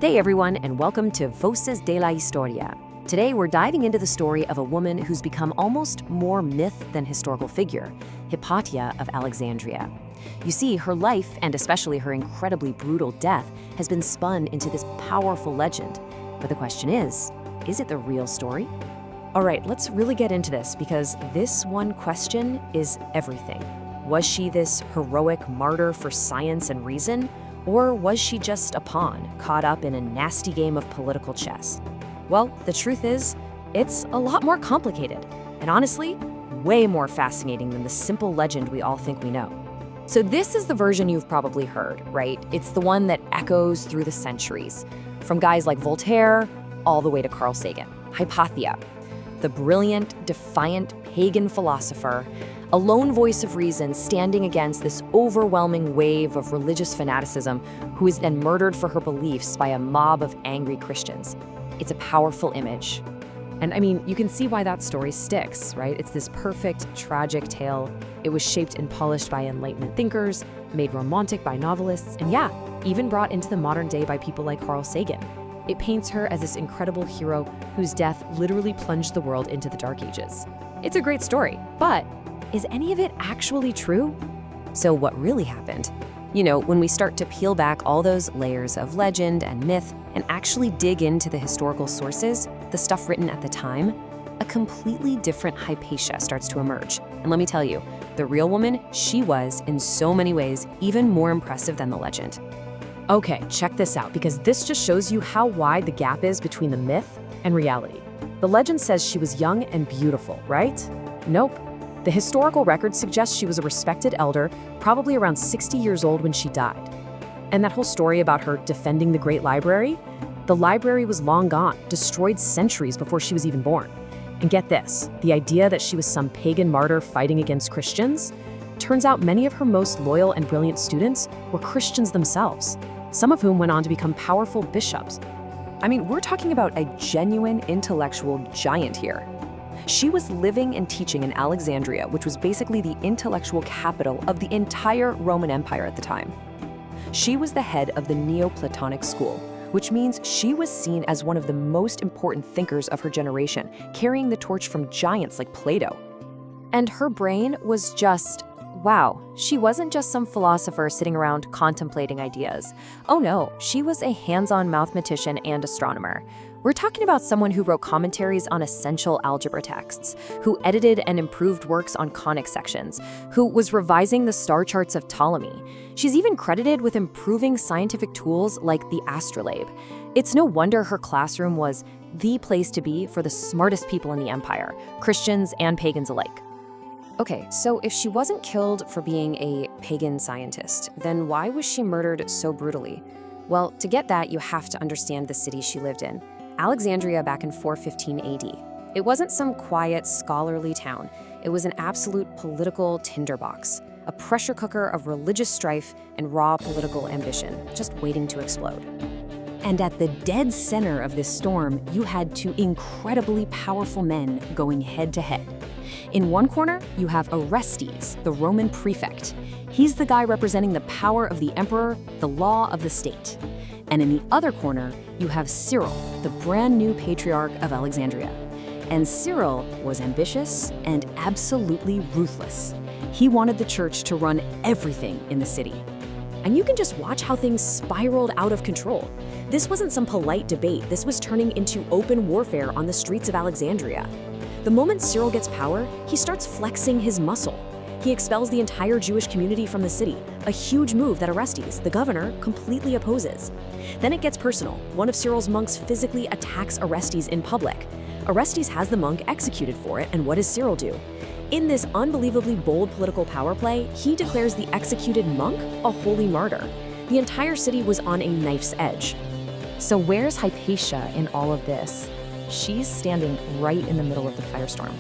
Hey everyone, and welcome to Voces de la Historia. Today we're diving into the story of a woman who's become almost more myth than historical figure, Hypatia of Alexandria. You see, her life, and especially her incredibly brutal death, has been spun into this powerful legend. But the question is it the real story? All right, let's really get into this because this one question is everything. Was she this heroic martyr for science and reason? Or was she just a pawn, caught up in a nasty game of political chess? Well, the truth is, it's a lot more complicated, and honestly, way more fascinating than the simple legend we all think we know. So this is the version you've probably heard, right? It's the one that echoes through the centuries, from guys like Voltaire all the way to Carl Sagan. Hypatia, the brilliant, defiant pagan philosopher, a lone voice of reason standing against this overwhelming wave of religious fanaticism, who is then murdered for her beliefs by a mob of angry Christians. It's a powerful image. And I mean, you can see why that story sticks, right? It's this perfect, tragic tale. It was shaped and polished by Enlightenment thinkers, made romantic by novelists, and yeah, even brought into the modern day by people like Carl Sagan. It paints her as this incredible hero whose death literally plunged the world into the Dark Ages. It's a great story, but is any of it actually true? So what really happened? You know, when we start to peel back all those layers of legend and myth and actually dig into the historical sources, the stuff written at the time, a completely different Hypatia starts to emerge. And let me tell you, the real woman, she was, in so many ways, even more impressive than the legend. Okay, check this out, because this just shows you how wide the gap is between the myth and reality. The legend says she was young and beautiful, right? Nope. The historical record suggests she was a respected elder, probably around 60 years old when she died. And that whole story about her defending the Great Library? The library was long gone, destroyed centuries before she was even born. And get this, the idea that she was some pagan martyr fighting against Christians? Turns out many of her most loyal and brilliant students were Christians themselves, some of whom went on to become powerful bishops. I mean, we're talking about a genuine intellectual giant here. She was living and teaching in Alexandria, which was basically the intellectual capital of the entire Roman Empire at the time. She was the head of the Neoplatonic school, which means she was seen as one of the most important thinkers of her generation, carrying the torch from giants like Plato. And her brain was just, wow, she wasn't just some philosopher sitting around contemplating ideas. Oh no, she was a hands-on mathematician and astronomer. We're talking about someone who wrote commentaries on essential algebra texts, who edited and improved works on conic sections, who was revising the star charts of Ptolemy. She's even credited with improving scientific tools like the astrolabe. It's no wonder her classroom was the place to be for the smartest people in the empire, Christians and pagans alike. Okay, so if she wasn't killed for being a pagan scientist, then why was she murdered so brutally? Well, to get that, you have to understand the city she lived in. Alexandria back in 415 AD. It wasn't some quiet, scholarly town. It was an absolute political tinderbox, a pressure cooker of religious strife and raw political ambition, just waiting to explode. And at the dead center of this storm, you had two incredibly powerful men going head to head. In one corner, you have Orestes, the Roman prefect. He's the guy representing the power of the emperor, the law of the state. And in the other corner, you have Cyril, the brand new patriarch of Alexandria. And Cyril was ambitious and absolutely ruthless. He wanted the church to run everything in the city. And you can just watch how things spiraled out of control. This wasn't some polite debate. This was turning into open warfare on the streets of Alexandria. The moment Cyril gets power, he starts flexing his muscle. He expels the entire Jewish community from the city, a huge move that Orestes, the governor, completely opposes. Then it gets personal. One of Cyril's monks physically attacks Orestes in public. Orestes has the monk executed for it, and what does Cyril do? In this unbelievably bold political power play, he declares the executed monk a holy martyr. The entire city was on a knife's edge. So where's Hypatia in all of this? She's standing right in the middle of the firestorm.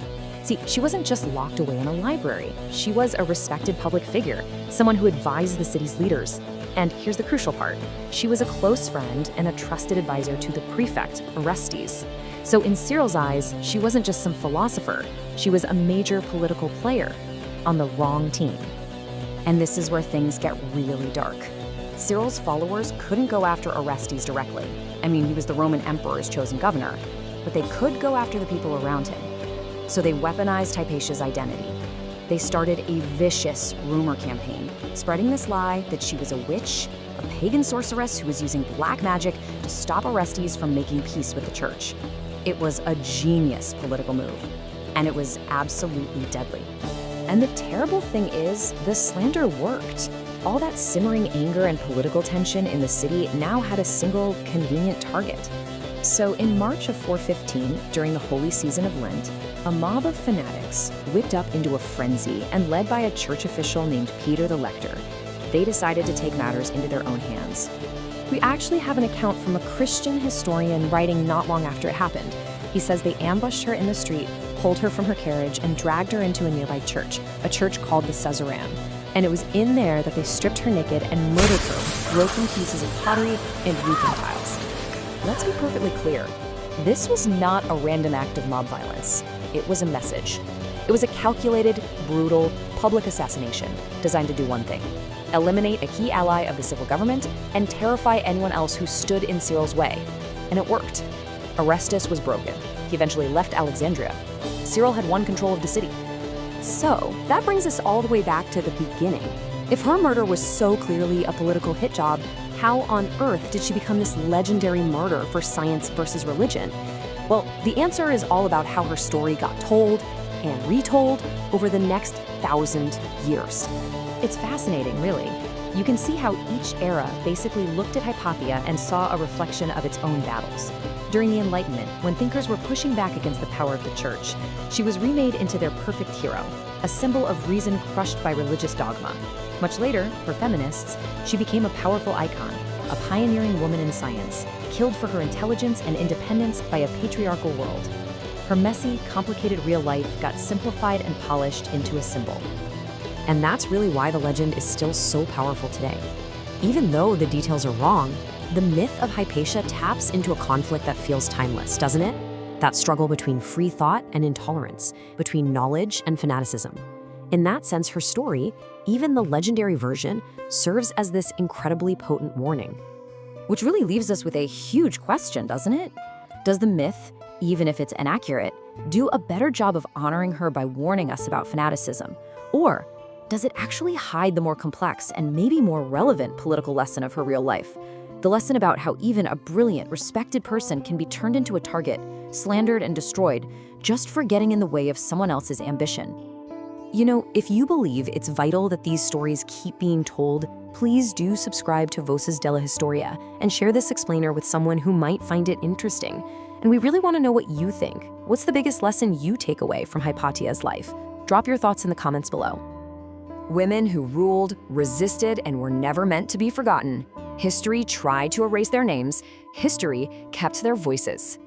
See, she wasn't just locked away in a library. She was a respected public figure, someone who advised the city's leaders. And here's the crucial part. She was a close friend and a trusted advisor to the prefect, Orestes. So in Cyril's eyes, she wasn't just some philosopher. She was a major political player on the wrong team. And this is where things get really dark. Cyril's followers couldn't go after Orestes directly. I mean, he was the Roman emperor's chosen governor, but they could go after the people around him. So they weaponized Hypatia's identity. They started a vicious rumor campaign, spreading this lie that she was a witch, a pagan sorceress who was using black magic to stop Orestes from making peace with the church. It was a genius political move, and it was absolutely deadly. And the terrible thing is, the slander worked. All that simmering anger and political tension in the city now had a single, convenient target. So in March of 415, during the holy season of Lent, a mob of fanatics, whipped up into a frenzy and led by a church official named Peter the Lector, they decided to take matters into their own hands. We actually have an account from a Christian historian writing not long after it happened. He says they ambushed her in the street, pulled her from her carriage, and dragged her into a nearby church, a church called the Caesareum. And it was in there that they stripped her naked and murdered her with broken pieces of pottery and roofing tiles. Let's be perfectly clear. This was not a random act of mob violence. It was a message. It was a calculated, brutal, public assassination designed to do one thing: eliminate a key ally of the civil government and terrify anyone else who stood in Cyril's way. And it worked. Orestes was broken. He eventually left Alexandria. Cyril had won control of the city. So that brings us all the way back to the beginning. If her murder was so clearly a political hit job, how on earth did she become this legendary martyr for science versus religion? Well, the answer is all about how her story got told and retold over the next 1,000 years. It's fascinating, really. You can see how each era basically looked at Hypatia and saw a reflection of its own battles. During the Enlightenment, when thinkers were pushing back against the power of the church, she was remade into their perfect hero, a symbol of reason crushed by religious dogma. Much later, for feminists, she became a powerful icon, a pioneering woman in science, killed for her intelligence and independence by a patriarchal world. Her messy, complicated real life got simplified and polished into a symbol. And that's really why the legend is still so powerful today. Even though the details are wrong, the myth of Hypatia taps into a conflict that feels timeless, doesn't it? That struggle between free thought and intolerance, between knowledge and fanaticism. In that sense, her story, even the legendary version, serves as this incredibly potent warning. Which really leaves us with a huge question, doesn't it? Does the myth, even if it's inaccurate, do a better job of honoring her by warning us about fanaticism? Or does it actually hide the more complex and maybe more relevant political lesson of her real life? The lesson about how even a brilliant, respected person can be turned into a target, slandered and destroyed, just for getting in the way of someone else's ambition. You know, if you believe it's vital that these stories keep being told, please do subscribe to Voces della Historia and share this explainer with someone who might find it interesting. And we really want to know what you think. What's the biggest lesson you take away from Hypatia's life? Drop your thoughts in the comments below. Women who ruled, resisted, and were never meant to be forgotten. History tried to erase their names. History kept their voices.